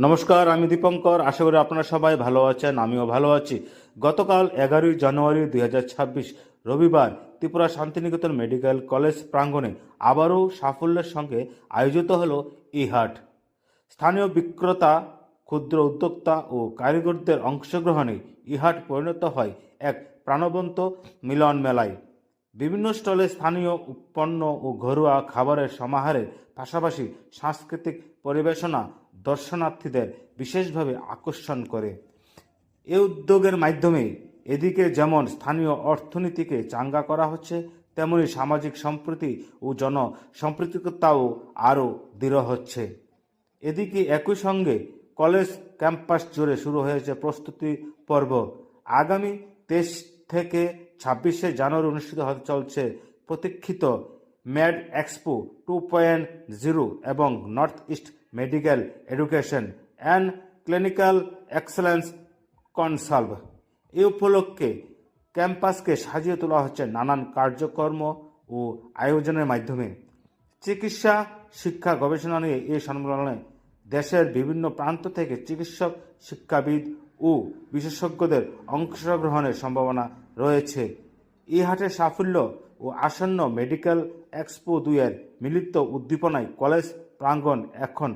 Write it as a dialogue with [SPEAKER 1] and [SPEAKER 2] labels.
[SPEAKER 1] নমস্কার, আমি দীপঙ্কর। আশা করি আপনারা সবাই ভালো আছেন, আমিও ভালো আছি। গতকাল 11ই জানুয়ারি 2026 রবিবার ত্রিপুরা শান্তিনিকেতন মেডিকেল কলেজ প্রাঙ্গণে আবারও সাফল্যের সঙ্গে আয়োজিত হলো ই-হাট। স্থানীয় বিক্রেতা, ক্ষুদ্র উদ্যোক্তা ও কারিগরদের অংশগ্রহণে ই-হাট পরিণত হয় এক প্রাণবন্ত মিলন মেলায়। বিভিন্ন স্টলে স্থানীয় পণ্য ও ঘরোয়া খাবারের সমাহারের পাশাপাশি সাংস্কৃতিক পরিবেশনা দর্শনার্থীদের বিশেষভাবে আকর্ষণ করে। এ উদ্যোগের মাধ্যমে এদিকে যেমন স্থানীয় অর্থনীতিকে চাঙ্গা করা হচ্ছে, তেমনি সামাজিক সম্প্রীতি ও জনসম্পৃক্ততাও আরও দৃঢ় হচ্ছে। এদিকে একই সঙ্গে কলেজ ক্যাম্পাস জুড়ে শুরু হয়েছে প্রস্তুতি পর্ব। আগামী 23 থেকে 26শে জানুয়ারি অনুষ্ঠিত হতে চলছে প্রতীক্ষিত ম্যাড এক্সপো 2.0 এবং North East medical education and clinical excellence conclave. এই উপলক্ষে ক্যাম্পাসকে সাজিয়ে তোলা হচ্ছে নানান কার্যক্রম ও আয়োজনের মাধ্যমে। চিকিৎসা, শিক্ষা, গবেষণা নিয়ে এই সম্মেলনে দেশের বিভিন্ন প্রান্ত থেকে চিকিৎসক, শিক্ষাবিদ ও বিশেষজ্ঞদের অংশগ্রহণের সম্ভাবনা রয়েছে। এই হাটের সাফল্য ও আসন্ন মেডিকেল এক্সপো 2 এর মিলিত উদ্দীপনায় কলেজ প্রাঙ্গণ এখন